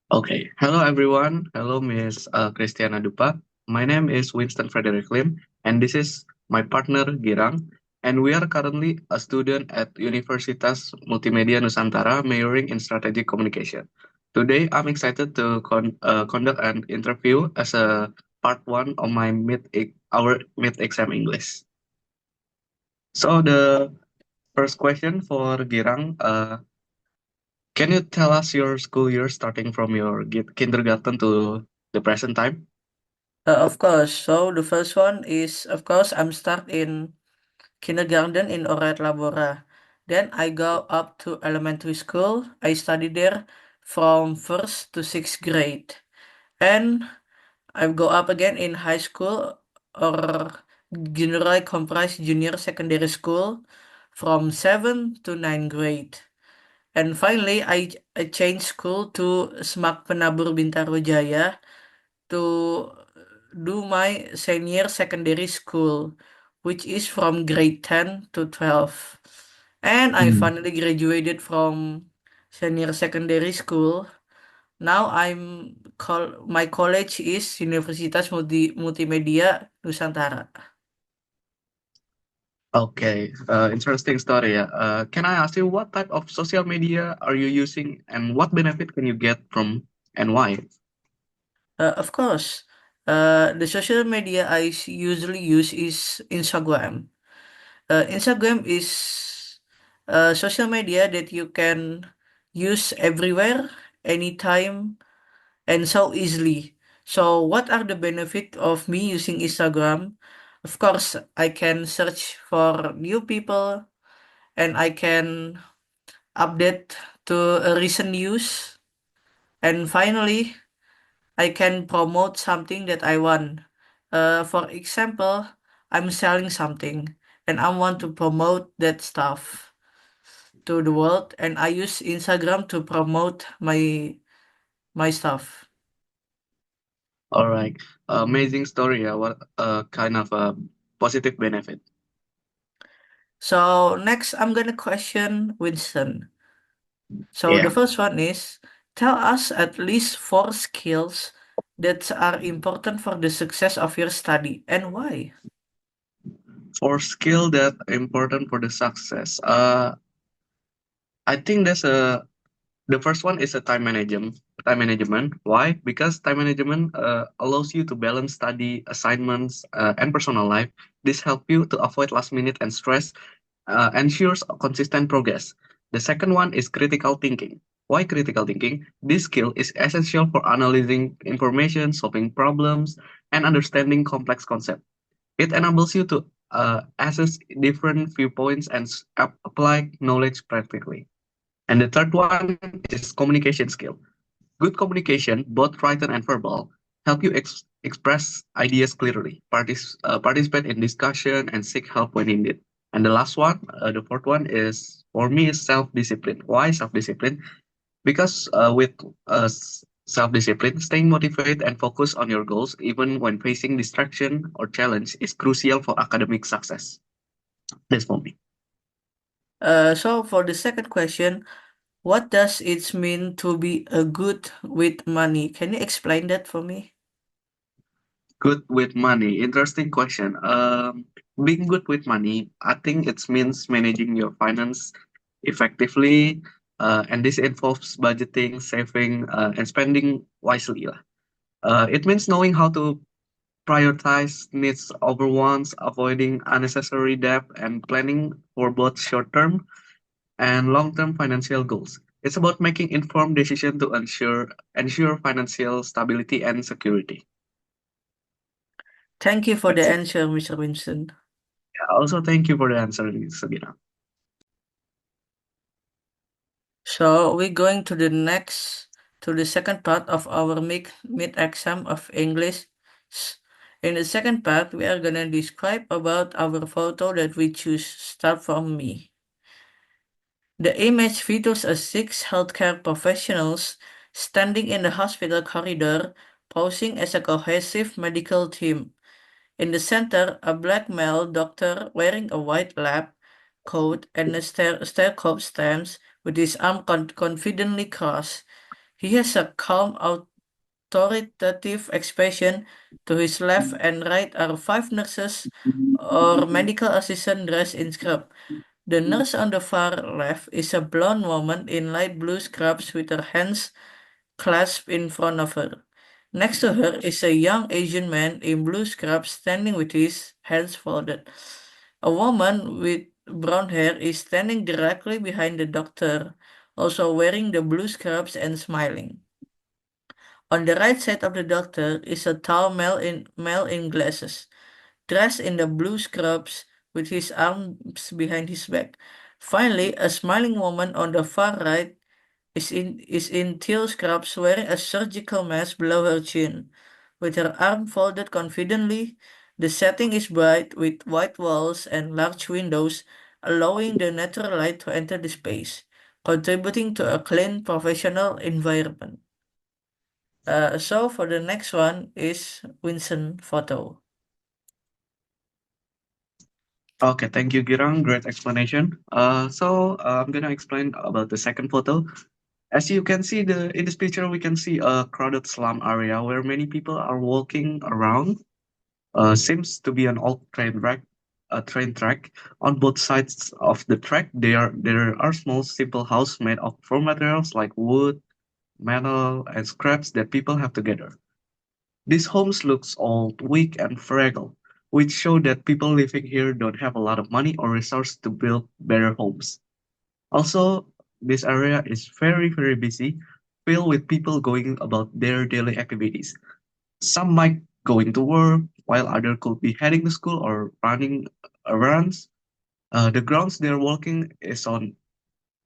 Okay. Hello, everyone. Hello, Miss Christiana Dupa. My name is Winston Frederick Lim, and this is my partner Girang. And we are currently a student at Universitas Multimedia Nusantara, majoring in strategic communication. Today, I'm excited to conduct an interview as a part one of my our mid exam English. So the first question for Girang, can you tell us your school year starting from your kindergarten to the present time? Of course. So the first one is, of course, I'm start in kindergarten in Oret Labora. Then I go up to elementary school. I study there from first to sixth grade. And I go up again in high school or generally comprised junior secondary school from 7 to 9th grade. And finally, I changed school to Semak Penabur Bintaro Jaya to do my senior secondary school, which is from grade 10 to 12. And I Hmm. finally graduated from senior secondary school. Now my college is Universitas Multimedia Nusantara. Okay, interesting story. Yeah. Can I ask you what type of social media are you using and what benefit can you get from and why? Of course, the social media usually use is Instagram. Instagram is social media that you can use everywhere, anytime, and so easily. So, what are the benefit of me using Instagram? Of course, I can search for new people and I can update to a recent news. And finally, I can promote something that I want. For example, I'm selling something and I want to promote that stuff to the world, and I use Instagram to promote my stuff. All right, amazing story. Yeah. What kind of positive benefit? So next I'm gonna question Winston. So the Yeah. first one is, tell us at least four skills that are important for the success of your study and why. For skill that important for the success, I think that's the first one is a time management. Time management. Why? Because time management allows you to balance study, assignments, and personal life. This help you to avoid last minute and stress, ensures consistent progress. The second one is critical thinking. Why critical thinking? This skill is essential for analyzing information, solving problems, and understanding complex concepts. It enables you to assess different viewpoints and apply knowledge practically. And the third one is communication skill. Good communication, both written and verbal, help you express ideas clearly, participate in discussion, and seek help when needed. And the last one, the fourth one is for me is self-discipline. Why self-discipline? Because with self-discipline, staying motivated and focused on your goals, even when facing distraction or challenge, is crucial for academic success. That's for me. So for the second question, what does it mean to be a good with money? Can you explain that for me? Good with money. Interesting question. Being good with money, I think it means managing your finance effectively, and this involves budgeting, saving, and spending wisely lah. It means knowing how to prioritize needs over wants, avoiding unnecessary debt, and planning for both short-term and long-term financial goals. It's about making informed decisions to ensure financial stability and security. Thank you for the That's it. answer, Mr. Winston. Also, thank you for the answer, Sabina. So we're going to to the second part of our mid exam of English. In the second part, we are gonna describe about our photo that we choose. Start from me. The image features a six healthcare professionals standing in the hospital corridor, posing as a cohesive medical team. In the center, a black male doctor wearing a white lab coat and a stethoscope stands with his arm confidently crossed. He has a calm, authoritative expression. To his left and right are five nurses or medical assistants dressed in scrub. The nurse on the far left is a blonde woman in light blue scrubs with her hands clasped in front of her. Next to her is a young Asian man in blue scrubs standing with his hands folded. A woman with brown hair is standing directly behind the doctor, also wearing the blue scrubs and smiling. On the right side of the doctor is a tall male in glasses, dressed in the blue scrubs with his arms behind his back. Finally, a smiling woman on the far right is in teal scrubs wearing a surgical mask below her chin. With her arm folded confidently, the setting is bright with white walls and large windows, allowing the natural light to enter the space, contributing to a clean, professional environment. So for the next one is Winston photo. Okay, thank you, Girang. Great explanation. I'm gonna explain about the second photo. As you can see, the in this picture, we can see a crowded slum area where many people are walking around. Seems to be an old train track. On both sides of the track, there are small, simple houses made of raw materials like wood, metal, and scraps that people have together. These homes looks old, weak, and fragile, which show that people living here don't have a lot of money or resources to build better homes. Also, this area is very, very busy, filled with people going about their daily activities. Some might going to work, while others could be heading to school or running errands. The grounds they're walking is on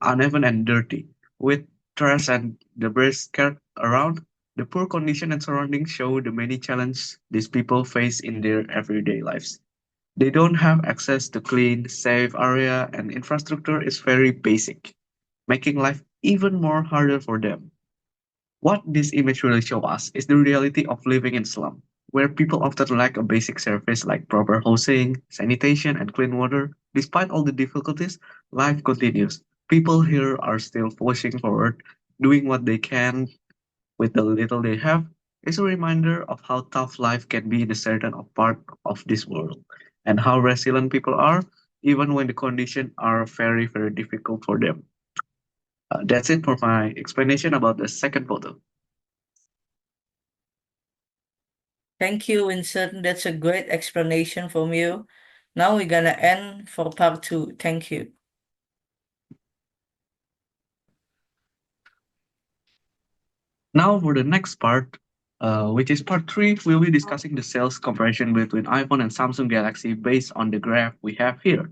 uneven and dirty, with trash and debris scattered around. The poor condition and surroundings show the many challenges these people face in their everyday lives. They don't have access to clean, safe area, and infrastructure is very basic, making life even more harder for them. What this image really shows us is the reality of living in slum, where people often lack a basic service like proper housing, sanitation, and clean water. Despite all the difficulties, life continues. People here are still pushing forward, doing what they can with the little they have. It's a reminder of how tough life can be in a certain part of this world, and how resilient people are, even when the conditions are very, very difficult for them. That's it for my explanation about the second photo. Thank you, Winston. That's a great explanation from you. Now we're gonna end for part two. Thank you. Now for the next part, which is part three, we'll be discussing the sales comparison between iPhone and Samsung Galaxy based on the graph we have here.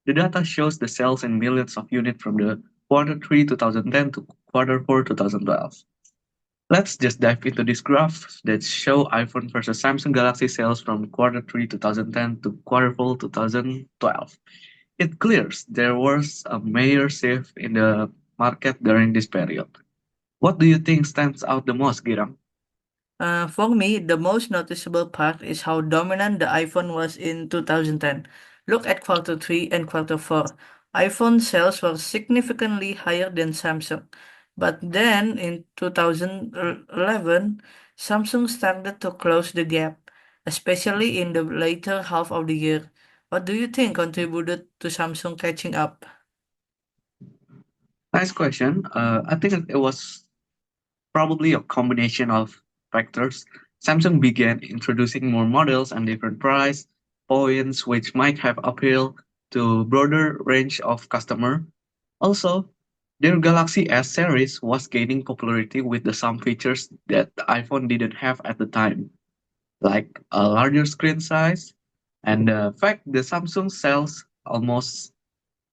The data shows the sales in millions of units from the quarter 3 2010 to quarter 4 2012. Let's just dive into this graph that show iPhone versus Samsung Galaxy sales from quarter 3 2010 to quarter 4 2012. It clears there was a major shift in the market during this period. What do you think stands out the most, Giram? For me, the most noticeable part is how dominant the iPhone was in 2010. Look at quarter 3 and quarter 4. iPhone sales were significantly higher than Samsung. But then in 2011, Samsung started to close the gap, especially in the later half of the year. What do you think contributed to Samsung catching up? Nice question. I think it was probably a combination of factors. Samsung began introducing more models and different price points, which might have appealed to broader range of customer. Also, their Galaxy S series was gaining popularity with the some features that the iPhone didn't have at the time, like a larger screen size, and the fact the Samsung sales almost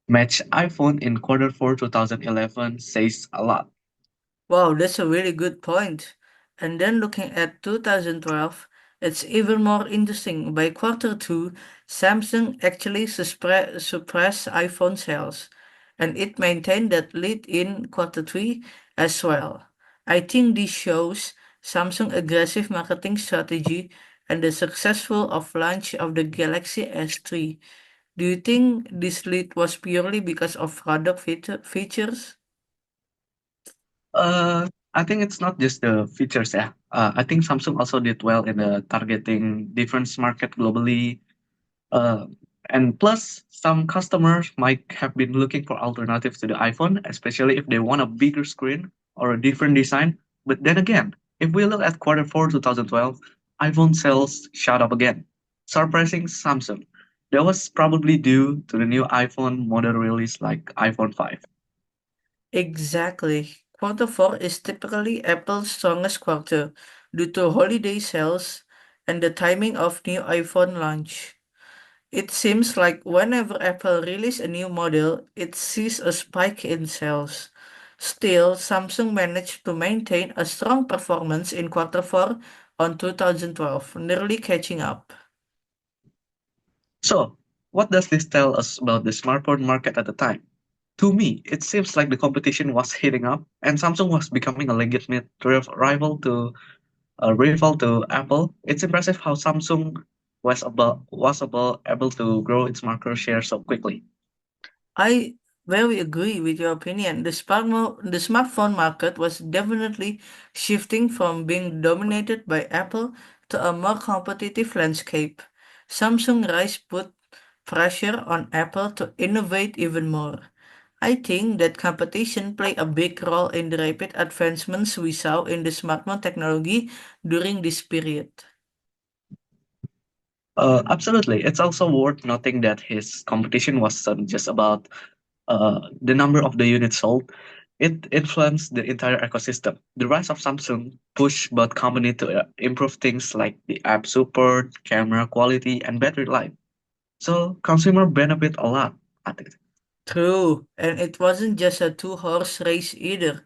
match iPhone in quarter 4 2011 says a lot. Wow, that's a really good point. And then looking at 2012, it's even more interesting. By quarter two, Samsung actually suppressed iPhone sales, and it maintained that lead in quarter three as well. I think this shows Samsung aggressive marketing strategy and the successful of launch of the Galaxy S3. Do you think this lead was purely because of product features? I think it's not just the features, yeah. I think Samsung also did well in targeting different market globally. Uh, and plus, some customers might have been looking for alternatives to the iPhone, especially if they want a bigger screen or a different design. But then again, if we look at quarter four 2012, iPhone sales shot up again, surprising Samsung. That was probably due to the new iPhone model release like iPhone 5. Exactly. Quarter four is typically Apple's strongest quarter due to holiday sales and the timing of new iPhone launch. It seems like whenever Apple releases a new model, it sees a spike in sales. Still, Samsung managed to maintain a strong performance in quarter four on 2012, nearly catching up. So, what does this tell us about the smartphone market at the time? To me, it seems like the competition was heating up, and Samsung was becoming a legitimate rival to Apple. It's impressive how Samsung able to grow its market share so quickly. I very agree with your opinion. The smartphone market was definitely shifting from being dominated by Apple to a more competitive landscape. Samsung rise put pressure on Apple to innovate even more. I think that competition played a big role in the rapid advancements we saw in the smartphone technology during this period. Absolutely. It's also worth noting that his competition wasn't just about the number of the units sold. It influenced the entire ecosystem. The rise of Samsung pushed both companies to improve things like the app support, camera quality, and battery life. So consumer benefit a lot, I think. True, and it wasn't just a two-horse race either.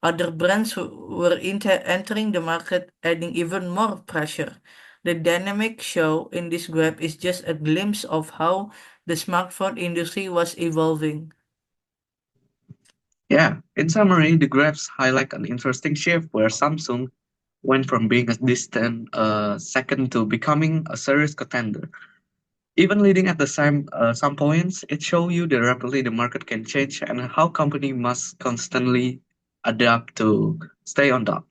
Other brands were entering the market, adding even more pressure. The dynamic show in this graph is just a glimpse of how the smartphone industry was evolving. Yeah, in summary, the graphs highlight an interesting shift where Samsung went from being a distant second to becoming a serious contender. Even leading at the some points, it shows you that rapidly the market can change and how company must constantly adapt to stay on top.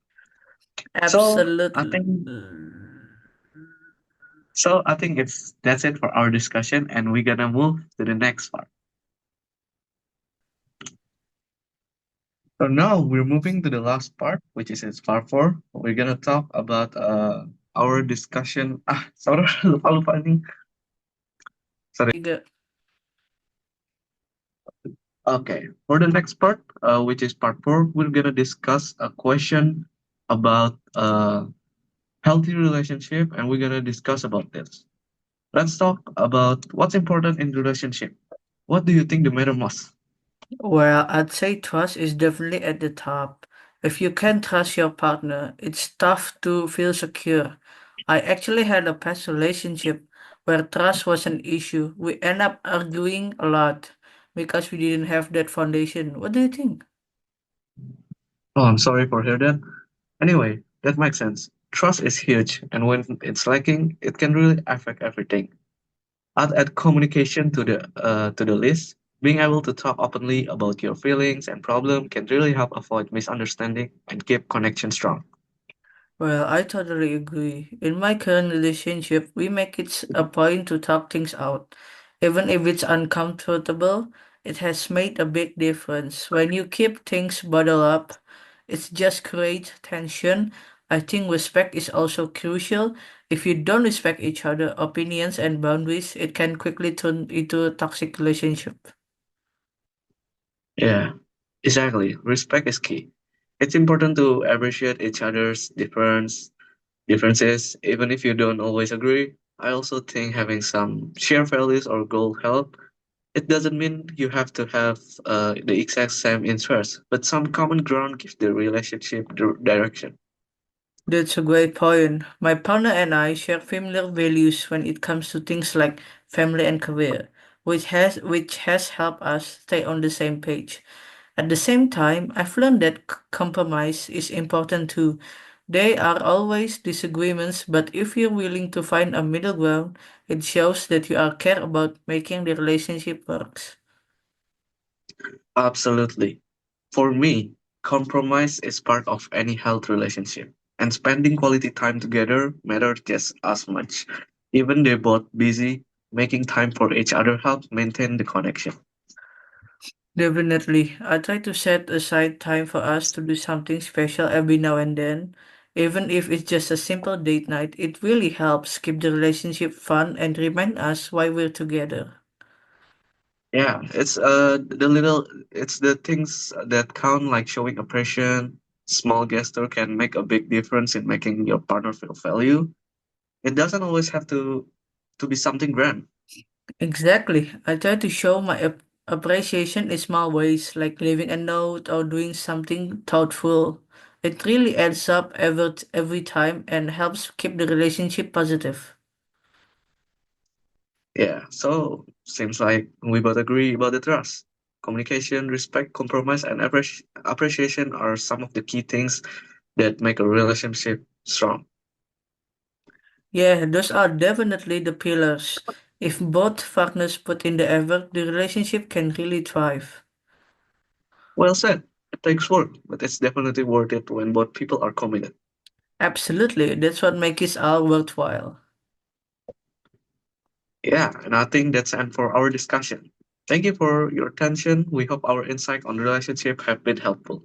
So I Absolutely. think I think it's that's it for our discussion, and we're gonna move to the next part. So now we're moving to the last part, which is its part four. We're gonna talk about our discussion. Sorry, lupa nih. Sorry. Tiga. Okay, for the next part, which is part four, we're gonna discuss a question about healthy relationship, and we're gonna discuss about this. Let's talk about what's important in relationship. What do you think the matter most? Well, I'd say trust is definitely at the top. If you can't trust your partner, it's tough to feel secure. I actually had a past relationship where trust was an issue. We end up arguing a lot because we didn't have that foundation. What do you think? Oh, I'm sorry for hear that. Anyway, that makes sense. Trust is huge, and when it's lacking, it can really affect everything. Add communication to the list. Being able to talk openly about your feelings and problem can really help avoid misunderstanding and keep connection strong. Well, I totally agree. In my current relationship, we make it a point to talk things out. Even if it's uncomfortable, it has made a big difference. When you keep things bottled up, it just creates tension. I think respect is also crucial. If you don't respect each other' opinions and boundaries, it can quickly turn into a toxic relationship. Yeah, exactly. Respect is key. It's important to appreciate each other's differences, even if you don't always agree. I also think having some shared values or goal help. It doesn't mean you have to have the exact same interests, but some common ground gives the relationship direction. That's a great point. My partner and I share similar values when it comes to things like family and career, which has helped us stay on the same page. At the same time, I've learned that compromise is important too. There are always disagreements, but if you're willing to find a middle ground, it shows that you are care about making the relationship works. Absolutely. For me, compromise is part of any health relationship, and spending quality time together matters just as much. Even they're both busy, making time for each other helps maintain the connection. Definitely. I try to set aside time for us to do something special every now and then. Even if it's just a simple date night, it really helps keep the relationship fun and remind us why we're together. Yeah, it's the things that count, like showing appreciation. Small gesture can make a big difference in making your partner feel value. It doesn't always have to be something grand. Exactly. I try to show my appreciation in small ways, like leaving a note or doing something thoughtful. It really adds up every time and helps keep the relationship positive. Yeah, so seems like we both agree about the trust. Communication, respect, compromise, and appreciation are some of the key things that make a relationship strong. Yeah, those are definitely the pillars. If both partners put in the effort, the relationship can really thrive. Well said. It takes work, but it's definitely worth it when both people are committed. Absolutely, that's what makes it all worthwhile. Yeah, and I think that's end for our discussion. Thank you for your attention. We hope our insight on relationship have been helpful.